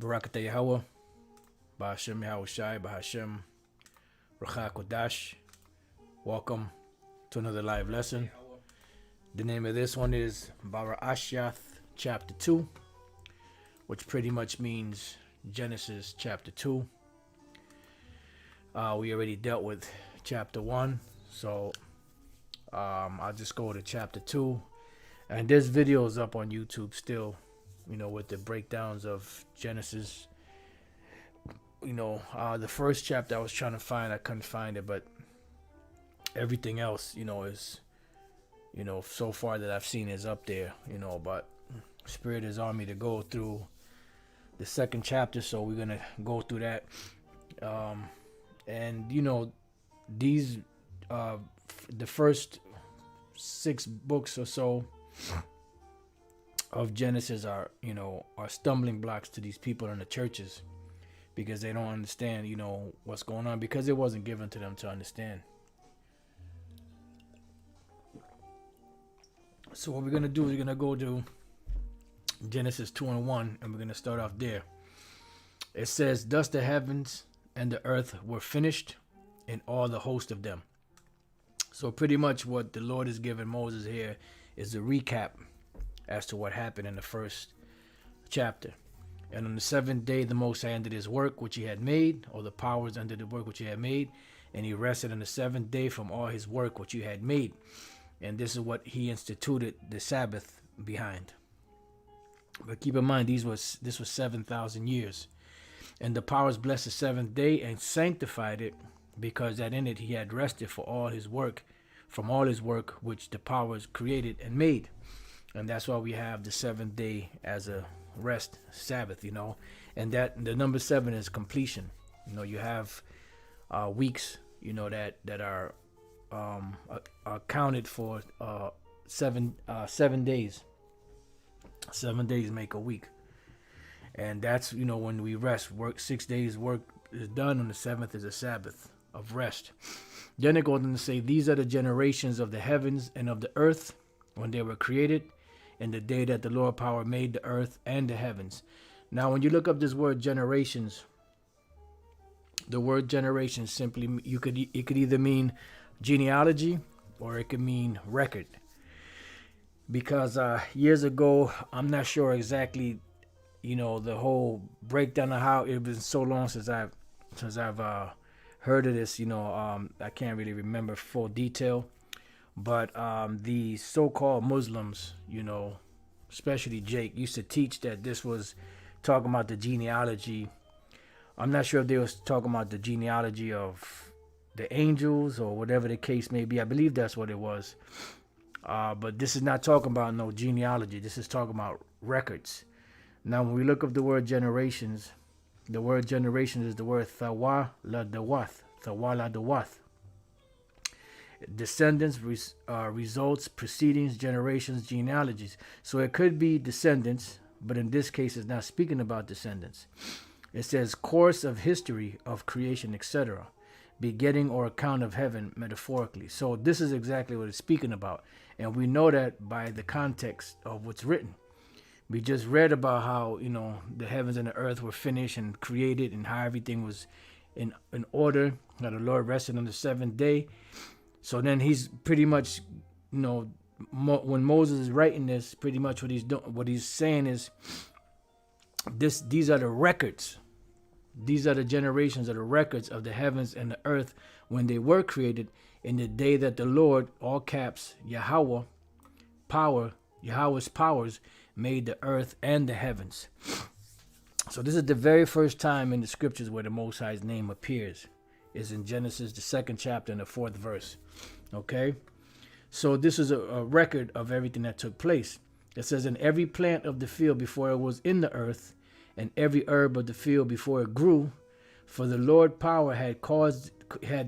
Barakatah Yahweh, Ba'ashem Yahweh Shai, Ba'ashem Rachah Kodash. Welcome to another live lesson. The name of this one is Baraashyath Chapter 2, which pretty much means Genesis Chapter 2. We already dealt with Chapter 1, so I'll just go to Chapter 2. And this video is up on YouTube still, with the breakdowns of Genesis. The first chapter I was trying to find, I couldn't find it, but everything else, is, so far that I've seen is up there, but Spirit is on me to go through the second chapter, so we're going to go through that. These, the first 6 books or so of Genesis are stumbling blocks to these people in the churches, because they don't understand, what's going on, because it wasn't given to them to understand. So what we're going to do is we're going to go to Genesis 2 and 1, and we're going to start off there. It says, "Thus the heavens and the earth were finished, and all the host of them." So pretty much what the Lord is giving Moses here is a recap as to what happened in the first chapter. "And on the 7th day the Most High ended his work which he had made," or the powers ended the work which he had made, "and he rested on the 7th day from all his work which he had made." And this is what he instituted the Sabbath behind. But keep in mind, this was 7,000 years. "And the powers blessed the 7th day and sanctified it, because that in it he had rested for all his work, from all his work which the powers created and made." And that's why we have the 7th day as a rest Sabbath, and that the number 7 is completion. You have weeks, that are counted for 7 days. 7 days make a week, and that's when we rest. Work 6 days. Work is done. On the 7th is a Sabbath of rest. Then it goes on to say, "These are the generations of the heavens and of the earth when they were created, in the day that the Lord power made the earth and the heavens." Now, when you look up this word generations, the word generation simply, it could either mean genealogy or it could mean record. Because years ago, I'm not sure exactly, the whole breakdown of how it was so long since I've heard of this. I can't really remember full detail. But the so-called Muslims, especially Jake, used to teach that this was talking about the genealogy. I'm not sure if they was talking about the genealogy of the angels or whatever the case may be. I believe that's what it was. But this is not talking about no genealogy. This is talking about records. Now, when we look up the word generations, the word generations is the word Thawa-la-dawath. Thawa-la-dawath. Descendants, results, proceedings, generations, genealogies. So it could be descendants, but in this case it's not speaking about descendants. It says course of history of creation, etc. Begetting or account of heaven, metaphorically. So this is exactly what it's speaking about. And we know that by the context of what's written. We just read about how, the heavens and the earth were finished and created, and how everything was in order. How the Lord rested on the 7th day. So then he's pretty much, when Moses is writing this, pretty much what he's saying is, these are the records. These are the generations of the records of the heavens and the earth when they were created, in the day that the Lord, all caps, Yahweh's powers, made the earth and the heavens. So this is the very first time in the scriptures where the Most High's name appears. Is in Genesis, the 2nd chapter and the 4th verse. Okay? So this is a record of everything that took place. It says, "And every plant of the field before it was in the earth, and every herb of the field before it grew, for the Lord power had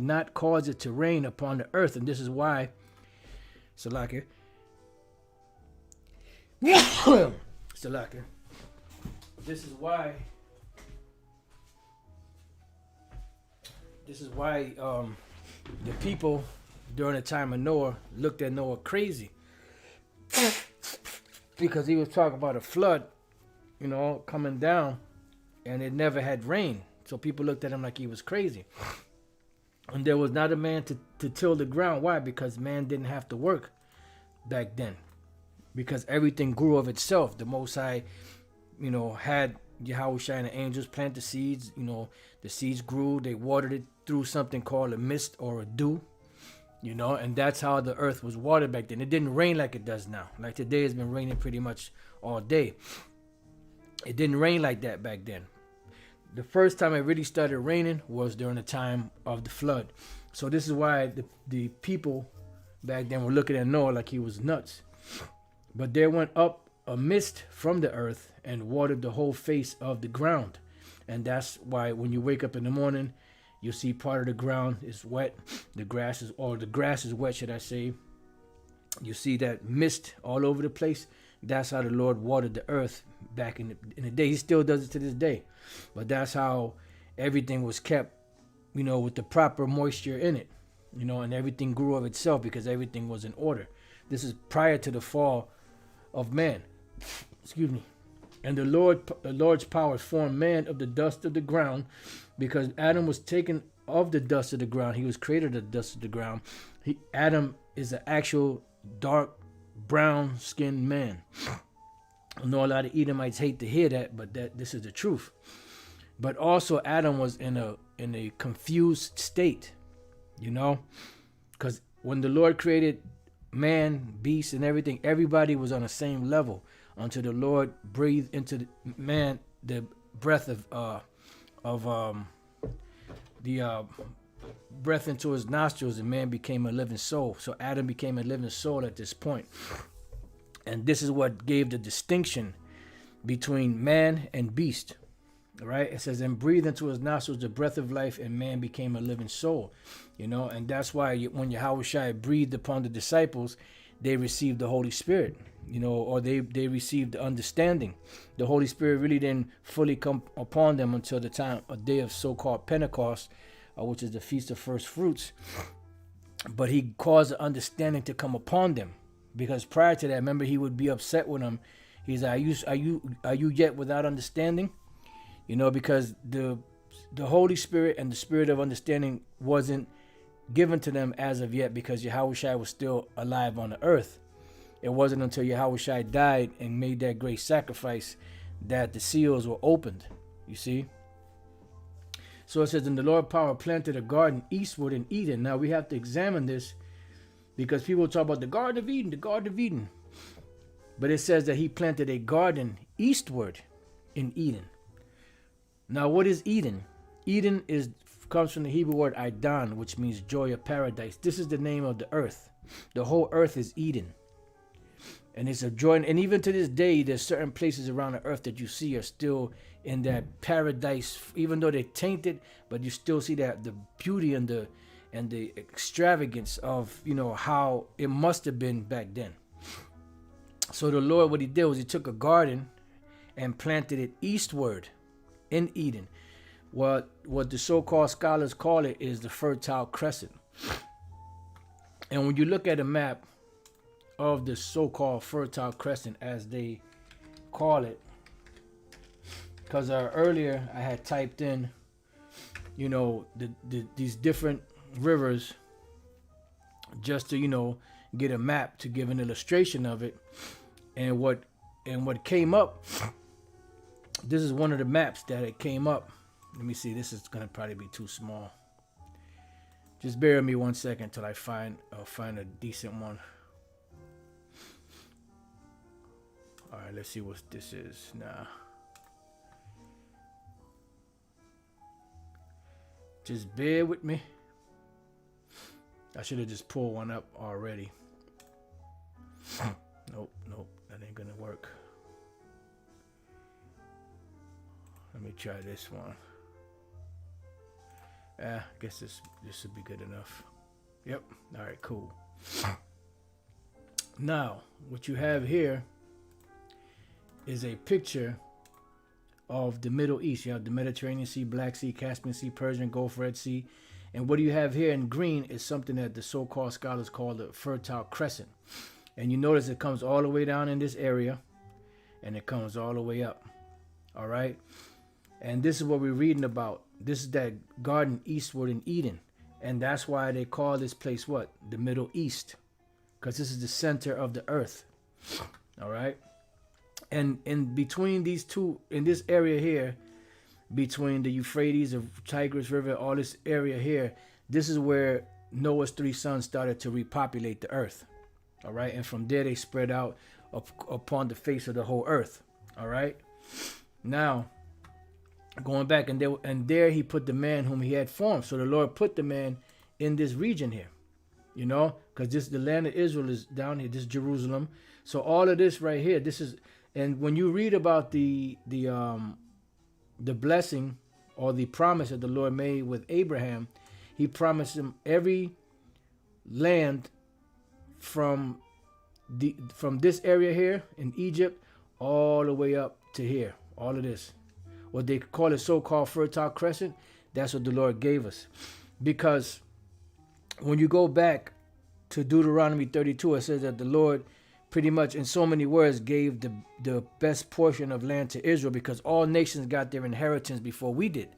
not caused it to rain upon the earth." And this is why, Salaki, Salaki, this is why the people during the time of Noah looked at Noah crazy because he was talking about a flood, coming down, and it never had rain. So people looked at him like he was crazy. And there was not a man to till the ground. Why? Because man didn't have to work back then. Because everything grew of itself. The Most High, had Yahushua and the angels plant the seeds. The seeds grew. They watered it through something called a mist or a dew. And that's how the earth was watered back then. It didn't rain like it does now. Like today, it's been raining pretty much all day. It didn't rain like that back then. The first time it really started raining was during the time of the flood. So this is why the people back then were looking at Noah like he was nuts. But there went up a mist from the earth and watered the whole face of the ground. And that's why when you wake up in the morning, you'll see part of the ground is wet. The grass is wet, should I say. You see that mist all over the place. That's how the Lord watered the earth back in the day. He still does it to this day. But that's how everything was kept, with the proper moisture in it, and everything grew of itself because everything was in order. This is prior to the fall of man. Excuse me. And the Lord's power formed man of the dust of the ground, because Adam was taken of the dust of the ground. He was created of the dust of the ground. Adam is an actual dark brown skinned man. I know a lot of Edomites hate to hear that, but this is the truth. But also Adam was in a confused state, because when the Lord created man, beast, and everything, everybody was on the same level until the Lord breathed into man the breath breath into his nostrils, and man became a living soul. So Adam became a living soul at this point. And this is what gave the distinction between man and beast. Right? It says, and breathed into his nostrils the breath of life, and man became a living soul. And that's why when Yahushua breathed upon the disciples, they received the Holy Spirit, or they received the understanding. The Holy Spirit really didn't fully come upon them until a day of so-called Pentecost, which is the Feast of First Fruits. But he caused the understanding to come upon them, because prior to that, remember, he would be upset with them. He's like, are you yet without understanding? Because the Holy Spirit and the Spirit of understanding wasn't given to them as of yet, because Yahushua was still alive on the earth. It wasn't until Yahushua died and made that great sacrifice that the seals were opened. You see? So it says, and the Lord power planted a garden eastward in Eden. Now we have to examine this, because people talk about the Garden of Eden. But it says that he planted a garden eastward in Eden. Now, what is Eden? Eden comes from the Hebrew word Idan, which means joy of paradise. This is the name of the earth. The whole earth is Eden. And it's a joy. And even to this day, there's certain places around the earth that you see are still in that paradise, even though they're tainted, but you still see that the beauty and the extravagance of, how it must have been back then. So the Lord, what he did was he took a garden and planted it eastward in Eden. What the so-called scholars call it is the Fertile Crescent. And when you look at a map of the so-called Fertile Crescent, as they call it, because earlier I had typed in, these different rivers just to, get a map to give an illustration of it. And what came up, this is one of the maps that it came up. Let me see, this is going to probably be too small. Just bear with me 1 second till I find a decent one. All right, let's see what this is now. Just bear with me. I should have just pulled one up already. Nope, that ain't gonna work. Let me try this one. I guess this should be good enough. Yep. All right, cool. Now, what you have here is a picture of the Middle East. You have the Mediterranean Sea, Black Sea, Caspian Sea, Persian Gulf, Red Sea, And what you have here in green is something that the so-called scholars call the Fertile Crescent. And you notice it comes all the way down in this area, and it comes all the way up. All right? And this is what we're reading about. This is that garden eastward in Eden. And that's why they call this place what? The Middle East. Because this is the center of the earth. All right? And in between these two, in this area here, between the Euphrates, the Tigris River, all this area here, this is where Noah's 3 sons started to repopulate the earth. All right? And from there they spread out upon the face of the whole earth. All right? Now, going back, and there he put the man whom he had formed. So the Lord put the man in this region here, you know, because the land of Israel is down here, this is Jerusalem. So all of this right here, this is, and when you read about the blessing or the promise that the Lord made with Abraham, he promised him every land from this area here in Egypt all the way up to here, all of this. What they call a so-called Fertile Crescent, that's what the Lord gave us. Because when you go back to Deuteronomy 32, it says that the Lord pretty much in so many words gave the best portion of land to Israel, because all nations got their inheritance before we did.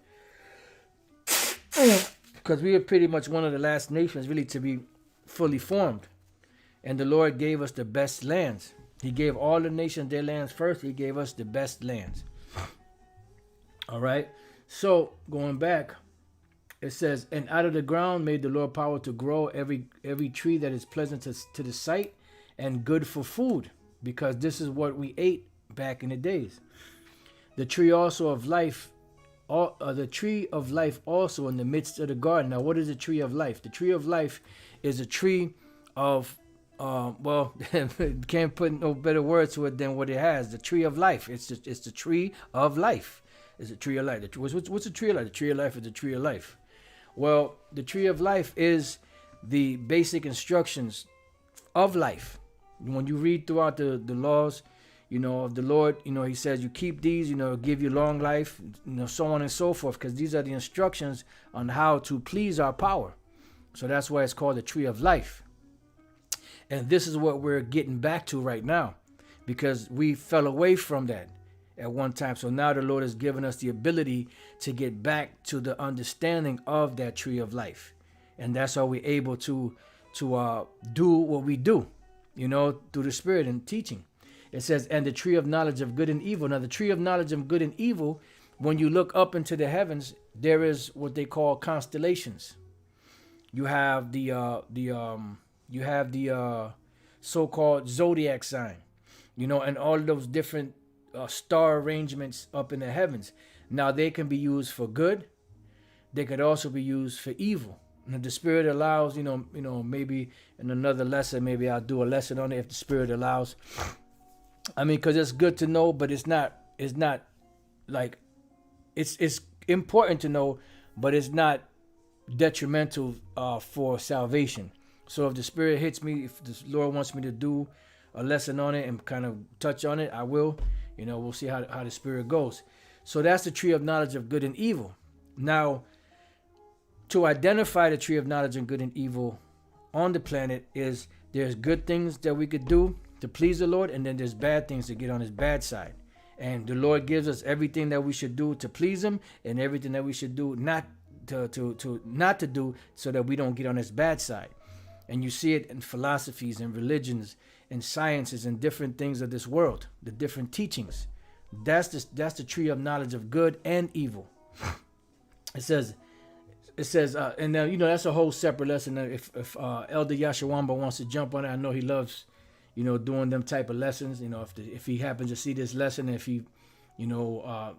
Because we were pretty much one of the last nations really to be fully formed. And the Lord gave us the best lands. He gave all the nations their lands first. He gave us the best lands. All right. So going back, it says, and out of the ground made the Lord power to grow every tree that is pleasant to the sight and good for food, because this is what we ate back in the days. The tree also of life, the tree of life also in the midst of the garden. Now, what is the tree of life? The tree of life is a tree of, can't put no better words to it than what it has. The tree of life. It's the tree of life. It's a tree of life. What's a tree of life? The tree of life is the tree of life. Well, the tree of life is the basic instructions of life. When you read throughout the laws, you know, of the Lord, you know, he says you keep these, you know, give you long life, you know, so on and so forth, because these are the instructions on how to please our power. So that's why it's called the tree of life. And this is what we're getting back to right now, because we fell away from that at one time. So now the Lord has given us the ability to get back to the understanding of that tree of life. And that's how we're able to do what we do, you know, through the Spirit and teaching. It says, and the tree of knowledge of good and evil. Now, the tree of knowledge of good and evil, when you look up into the heavens, there is what they call constellations. You have the so-called zodiac sign, you know, and all of those different star arrangements up in the heavens. Now, they can be used for good. They could also be used for evil. And if the Spirit allows, you know, maybe in another lesson, maybe I'll do a lesson on it if the Spirit allows. I mean, because it's good to know, but it's not like, it's important to know, but it's not detrimental for salvation. So if the Spirit hits me, if the Lord wants me to do a lesson on it and kind of touch on it, I will. You know, we'll see how the Spirit goes. So that's the tree of knowledge of good and evil. Now, to identify the tree of knowledge of good and evil on the planet is there's good things that we could do to please the Lord, and then there's bad things to get on his bad side. And the Lord gives us everything that we should do to please him, and everything that we should do not to do, so that we don't get on his bad side. And you see it in philosophies and religions and sciences and different things of this world, the different teachings. That's the tree of knowledge of good and evil. It says, and now, you know, that's a whole separate lesson. If Elder Yashawamba wants to jump on it, I know he loves, you know, doing them type of lessons. You know, if he happens to see this lesson, if he, you know,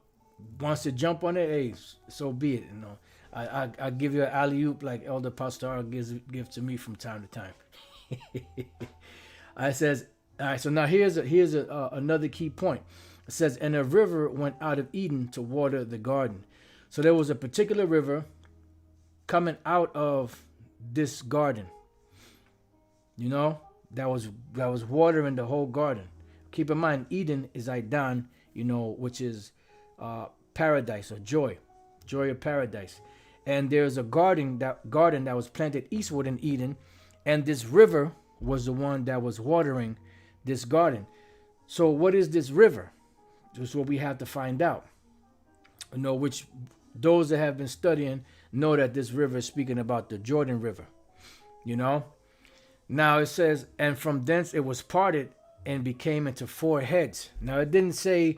wants to jump on it, hey, so be it. You know, I give you an alley-oop like Elder Pastor gives to me from time to time. It says, all right. So now here's another key point. It says, and a river went out of Eden to water the garden. So there was a particular river coming out of this garden, you know, that was watering the whole garden. Keep in mind, Eden is Aidan, you know, which is paradise or joy of paradise. and there's a garden that was planted eastward in Eden, and this river was the one that was watering this garden. So what is this river? This is what we have to find out. Which those that have been studying know that this river is speaking about the Jordan River. Now it says, and from thence it was parted and became into 4 heads. Now it didn't say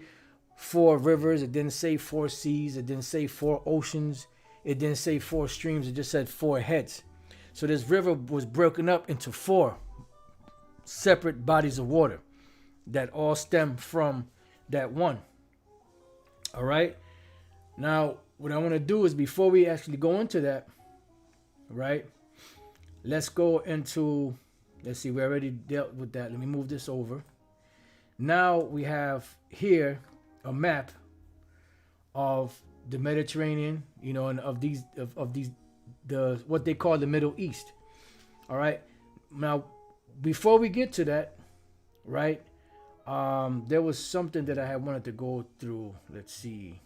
4 rivers, it didn't say 4 seas, it didn't say 4 oceans, it didn't say 4 streams, it just said 4 heads. So this river was broken up into 4 separate bodies of water that all stem from that one. All right. Now, what I want to do is, before we actually go into that, right, let's go into, let's see, we already dealt with that. Let me move this over. Now we have here a map of the Mediterranean, and of these the what they call the Middle East. All right. Now, before we get to that, right, there was something that I had wanted to go through. Let's see.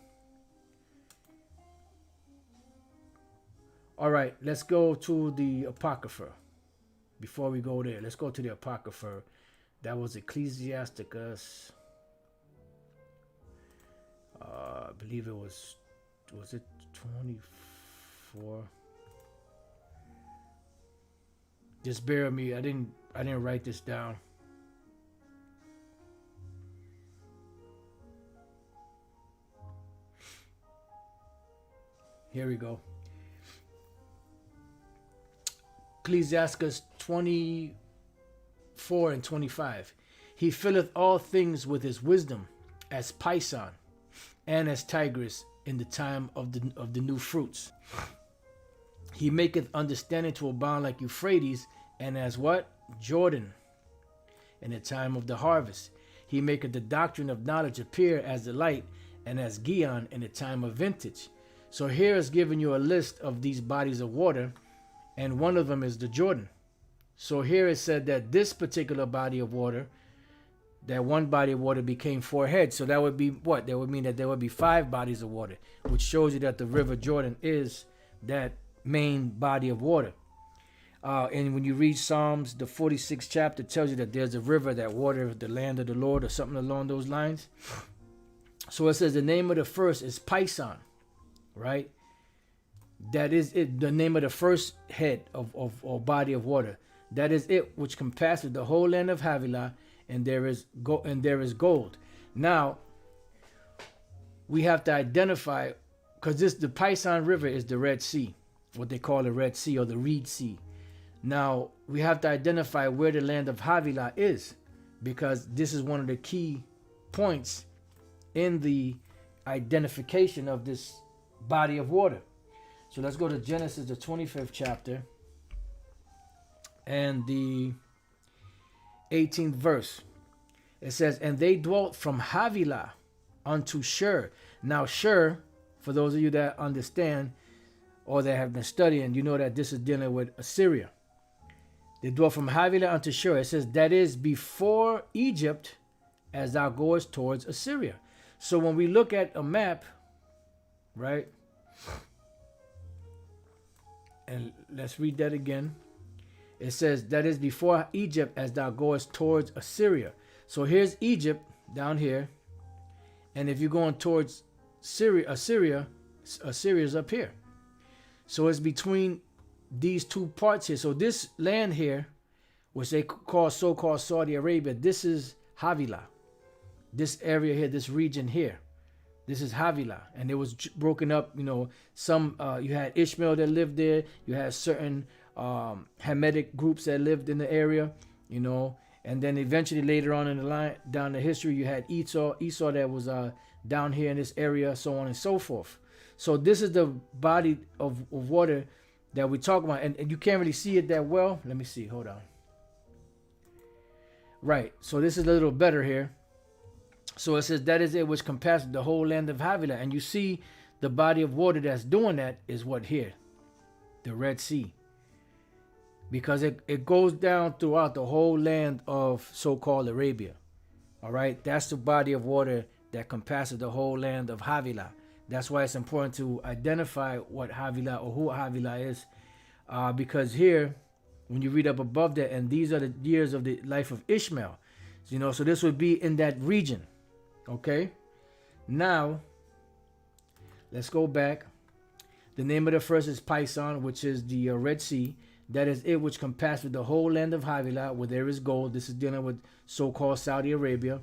All right, let's go to the Apocrypha. Before we go there, let's go to the Apocrypha. That was Ecclesiasticus. I believe it was it 24? Just bear with me. I didn't write this down. Here we go. Ecclesiasticus 24 and 25. He filleth all things with his wisdom, as Pison, and as Tigris in the time of the new fruits. He maketh understanding to abound like Euphrates, and as what? Jordan in the time of the harvest. He maketh the doctrine of knowledge appear as the light, and as Gihon in the time of vintage. So here is giving you a list of these bodies of water, and one of them is the Jordan. So here it said that this particular body of water, that one body of water became 4 heads. So that would be what? That would mean that there would be 5 bodies of water, which shows you that the river Jordan is that main body of water. And when you read Psalms, the 46th chapter tells you that there's a river that waters the land of the Lord, or something along those lines. So it says the name of the first is Pison, right? That is it, the name of the first head of body of water. That is it, which compasses the whole land of Havilah, and there is gold. Now we have to identify, because the Pison River is the Red Sea, what they call the Red Sea or the Reed Sea. Now we have to identify where the land of Havilah is, because this is one of the key points in the identification of this body of water. So let's go to Genesis, the 25th chapter, and the 18th verse. It says, and they dwelt from Havilah unto Shur. Now Shur, for those of you that understand or that have been studying, you know that this is dealing with Assyria. They dwelt from Havilah unto Shur. It says, that is before Egypt, as thou goest towards Assyria. So when we look at a map, right? And let's read that again. It says, that is before Egypt, as thou goest towards Assyria. So here's Egypt down here. And if you're going towards Assyria is up here. So it's between these two parts here. So this land here, which they call so-called Saudi Arabia, this is Havilah. This area here, this region here, this is Havilah. And it was broken up, some, you had Ishmael that lived there. You had certain Hamitic groups that lived in the area, and then eventually later on in the line, down the history, you had Esau that was down here in this area, so on and so forth. So this is the body of water that we talk about, and you can't really see it that well. Let me see, hold on. Right, so this is a little better here. So it says, that is it which compasses the whole land of Havilah. And you see the body of water that's doing that is what here? The Red Sea. Because it goes down throughout the whole land of so-called Arabia. All right, that's the body of water that compasses the whole land of Havilah. That's why it's important to identify what Havilah or who Havilah is, because here, when you read up above that, and these are the years of the life of Ishmael, so this would be in that region. Okay, now let's go back. The name of the first is Pison, which is the Red Sea. That is it, which compasseth the whole land of Havilah, where there is gold. This is dealing with so-called Saudi Arabia.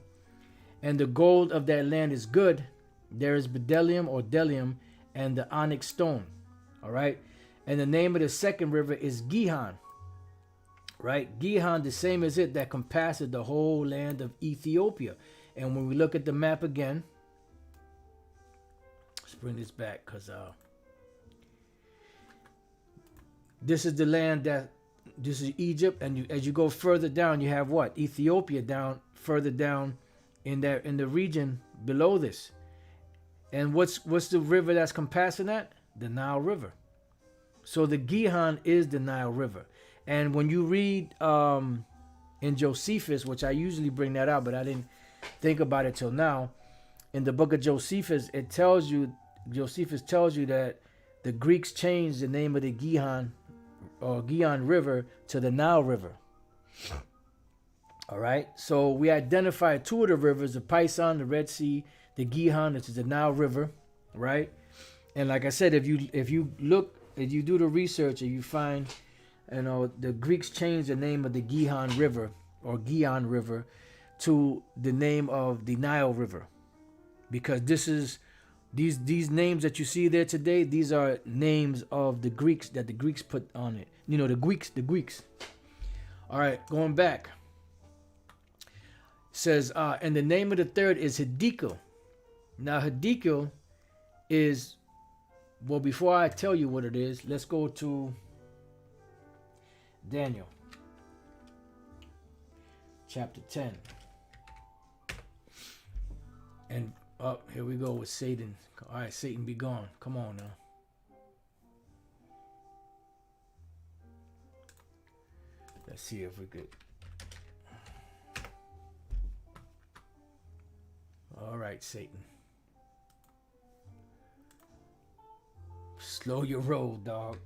And the gold of that land is good. There is bdellium or delium and the onyx stone. All right. And the name of the second river is Gihon. Right. Gihon, the same as it, that compasseth the whole land of Ethiopia. And when we look at the map again, let's bring this back, because this is the land this is Egypt, and as you go further down, you have what? Ethiopia down further down in the region below this. And what's the river that's compassing that? The Nile River. So the Gihon is the Nile River. And when you read in Josephus, which I usually bring that out, but I didn't think about it till now, in the book of Josephus, Josephus tells you that the Greeks changed the name of the Gihon or Gihon River to the Nile River. All right. So we identified two of the rivers, the Pison, the Red Sea, the Gihon, which is the Nile River, right? And like I said, if you do the research and you find, the Greeks changed the name of the Gihon River or Gihon River to the name of the Nile River, because these names that you see there today, these are names of the Greeks that the Greeks put on it. The Greeks. All right, going back. Says, and the name of the third is Hiddekel. Now, Hiddekel is, well, before I tell you what it is, let's go to Daniel chapter 10. And here we go with Satan. All right, Satan, be gone. Come on now. Let's see if we could. All right, Satan. Slow your roll, dog.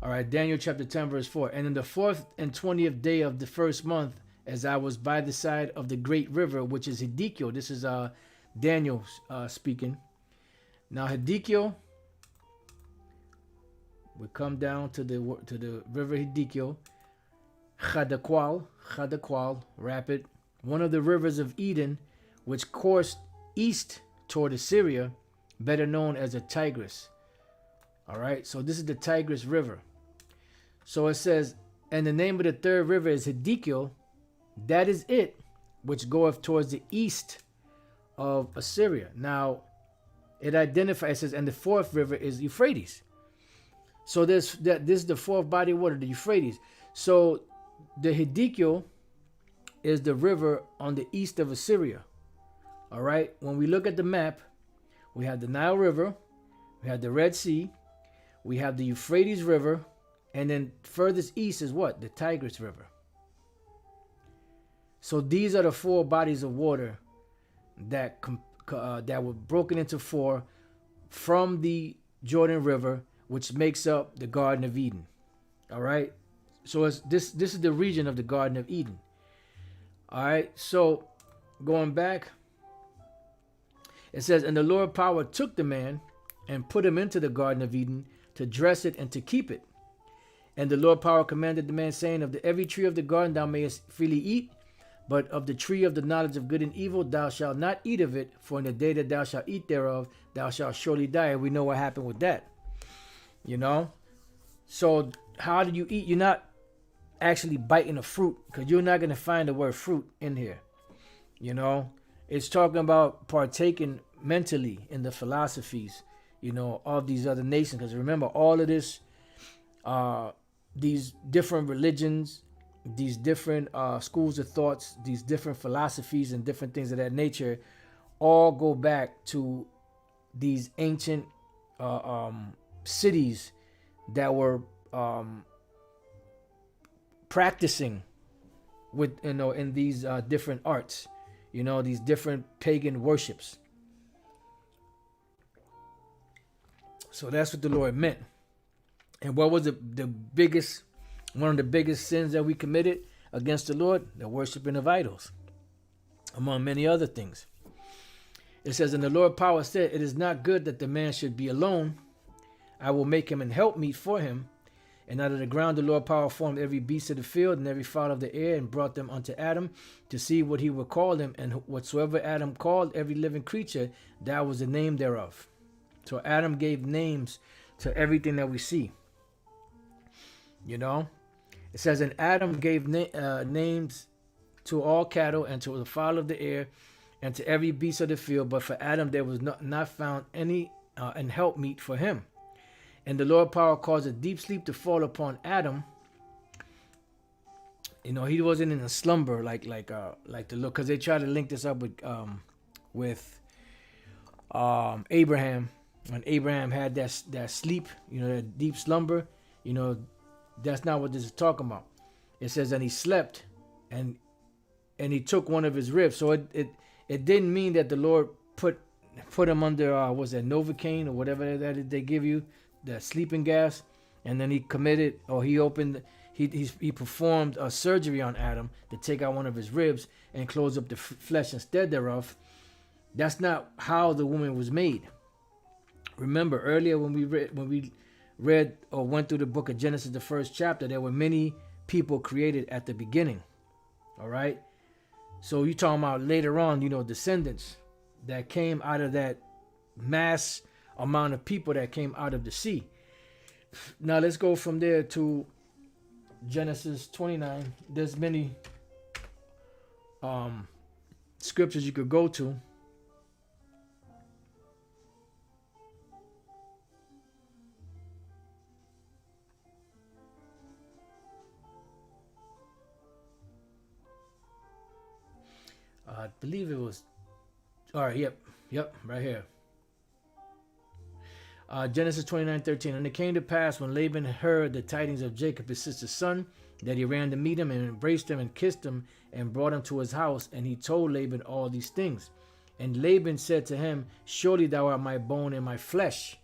All right, Daniel chapter 10, verse 4. And in the 4th and 20th day of the first month, as I was by the side of the great river, which is Hiddekel. This is Daniel speaking. Now Hiddekel, we come down to the river Hiddekel. Chadaqual, rapid, one of the rivers of Eden, which coursed east toward Assyria, better known as the Tigris. All right, so this is the Tigris River. So it says, and the name of the third river is Hiddekel. That is it, which goeth towards the east of Assyria. Now, it identifies, it says, and the fourth river is Euphrates. So this is the fourth body of water, the Euphrates. So the Hiddekel is the river on the east of Assyria. All right. When we look at the map, we have the Nile River, we have the Red Sea, we have the Euphrates River, and then furthest east is what? The Tigris River. So these are the four bodies of water that were broken into four from the Jordan River, which makes up the Garden of Eden. All right. So this is the region of the Garden of Eden. All right. So going back, it says, and the Lord power took the man and put him into the Garden of Eden to dress it and to keep it. And the Lord power commanded the man, saying, of every tree of the garden thou mayest freely eat, but of the tree of the knowledge of good and evil thou shalt not eat of it, for in the day that thou shalt eat thereof, thou shalt surely die. And we know what happened with that. So how do you eat? You're not actually biting a fruit, because you're not going to find the word fruit in here. It's talking about partaking mentally in the philosophies, of these other nations. Because remember, all of this, these different religions, these different schools of thoughts, these different philosophies and different things of that nature, all go back to these ancient cities that were practicing with in these different arts, these different pagan worships. So that's what the Lord meant. And what was one of the biggest sins that we committed against the Lord? The worshiping of idols, among many other things. It says, and the Lord power said, it is not good that the man should be alone. I will make him an helpmeet for him. And out of the ground the Lord power formed every beast of the field and every fowl of the air, and brought them unto Adam to see what he would call them. And whatsoever Adam called every living creature, that was the name thereof. So Adam gave names to everything that we see. You know, it says, and Adam gave names to all cattle and to the fowl of the air and to every beast of the field. But for Adam there was not found any an helpmeet for him. And the Lord power caused a deep sleep to fall upon Adam. You know, he wasn't in a slumber like the Lord, because they try to link this up with Abraham. When Abraham had that sleep, you know, that deep slumber, you know, that's not what this is talking about. It says, and he slept, and he took one of his ribs. So it didn't mean that the Lord put him under was that Novocaine or whatever that they give you, that sleeping gas, and then he committed, or he performed a surgery on Adam to take out one of his ribs and close up the flesh instead thereof. That's not how the woman was made. Remember earlier when we read or went through the book of Genesis, the first chapter, there were many people created at the beginning. All right. So you're talking about later on, you know, descendants that came out of that mass amount of people that came out of the sea. Now let's go from there to Genesis 29. There's many scriptures you could go to. I believe it was, all right, yep, right here. Genesis 29:13. And it came to pass when Laban heard the tidings of Jacob, his sister's son, that he ran to meet him and embraced him and kissed him and brought him to his house. And he told Laban all these things. And Laban said to him, surely thou art my bone and my flesh.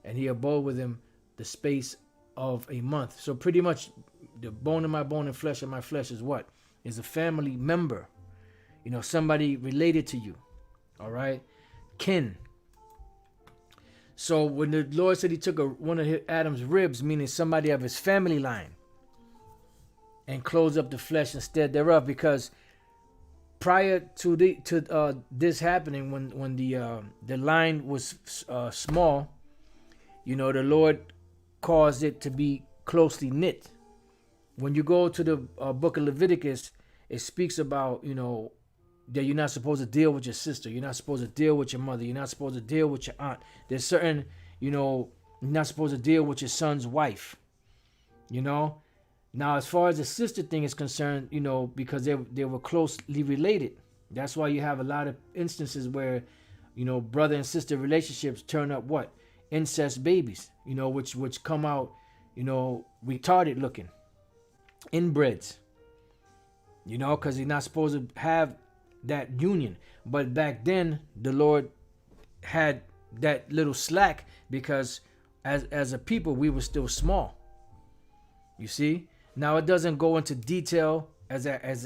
And he abode with him the space of a month. So pretty much the bone of my bone and flesh of my flesh is what? Is a family member. You know, somebody related to you. All right. Kin. So when the Lord said he took one of Adam's ribs, meaning somebody of his family line, and closed up the flesh instead thereof, because prior to this happening, when the line was small, you know, the Lord caused it to be closely knit. When you go to the book of Leviticus, it speaks about, you know, that you're not supposed to deal with your sister. You're not supposed to deal with your mother. You're not supposed to deal with your aunt. There's certain, you know, you're not supposed to deal with your son's wife. You know? Now, as far as the sister thing is concerned, you know, because they were closely related. That's why you have a lot of instances where, you know, brother and sister relationships turn up what? Incest babies, you know, which come out, you know, retarded looking. Inbreds. You know, because you're not supposed to have that union. But back then the Lord had that little slack, because as a people we were still small. You see, now it doesn't go into detail as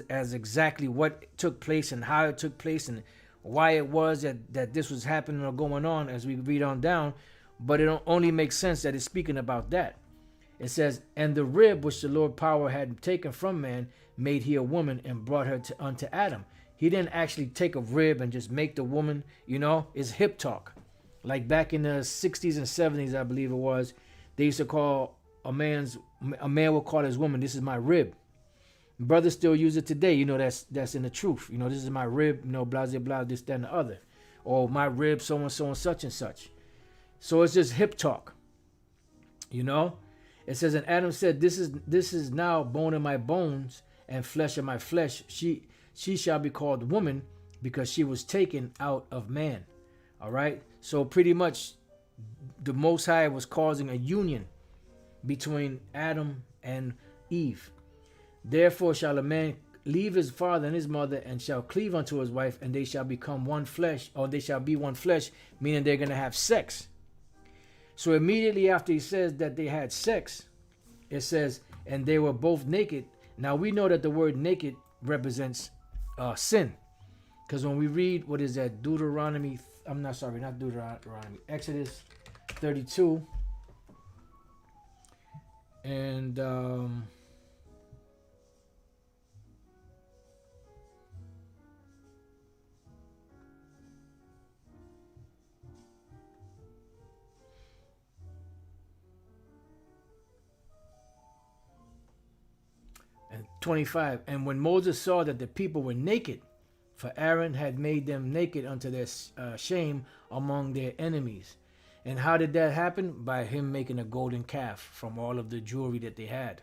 exactly what took place and how it took place and why it was that this was happening or going on as we read on down, but it only makes sense that it's speaking about that. It says, and the rib which the Lord power had taken from man made he a woman and brought her unto Adam. He didn't actually take a rib and just make the woman, you know, it's hip talk. Like back in the 60s and 70s, I believe it was, they used to call a man would call his woman, this is my rib. Brothers still use it today, you know, that's in the truth. You know, this is my rib, you know, blah, blah, blah, this, that, and the other. Or my rib, so and so and such and such. So it's just hip talk. You know? It says, and Adam said, this is now bone of my bones and flesh of my flesh. She shall be called woman, because she was taken out of man. All right. So pretty much the Most High was causing a union between Adam and Eve. Therefore shall a man leave his father and his mother and shall cleave unto his wife, and they shall become one flesh, or they shall be one flesh, meaning they're going to have sex. So immediately after he says that they had sex, it says, and they were both naked. Now we know that the word naked represents sin. Because when we read, what is that, Deuteronomy, I'm not sorry, not Deuteronomy, Exodus 32. And and 25. And when Moses saw that the people were naked, for Aaron had made them naked unto their shame among their enemies. And how did that happen? By him making a golden calf from all of the jewelry that they had.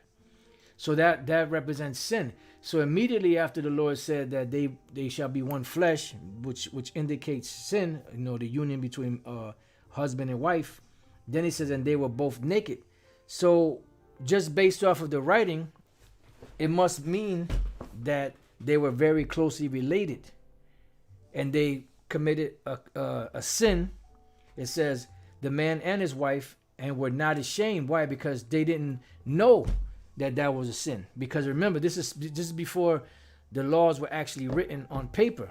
So that represents sin. So immediately after the Lord said that they shall be one flesh, which indicates sin, the union between husband and wife. Then he says, and they were both naked. So just based off of the writing, it must mean that they were very closely related, and they committed a sin. It says the man and his wife, and were not ashamed. Why? Because they didn't know that was a sin. Because remember, this is before the laws were actually written on paper.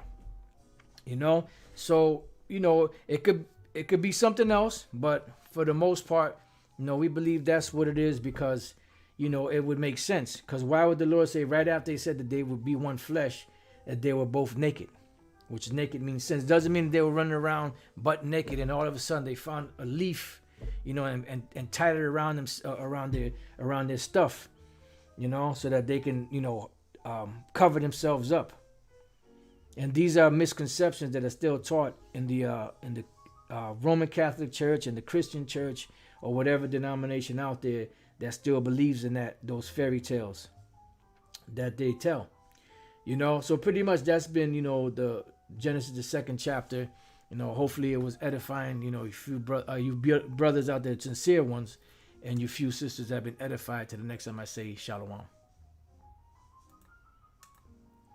So it could be something else, but for the most part, we believe that's what it is, because it would make sense. Because why would the Lord say right after he said that they would be one flesh, that they were both naked? Which naked means sin. It doesn't mean they were running around butt naked and all of a sudden they found a leaf, and tied it around them, around their stuff, so that they can, cover themselves up. And these are misconceptions that are still taught in the Roman Catholic Church and the Christian Church, or whatever denomination out there that still believes in those fairy tales that they tell. So pretty much that's been, the Genesis, the 2nd chapter. Hopefully it was edifying. You brothers out there, sincere ones, and you few sisters have been edified. To the next time I say shalom.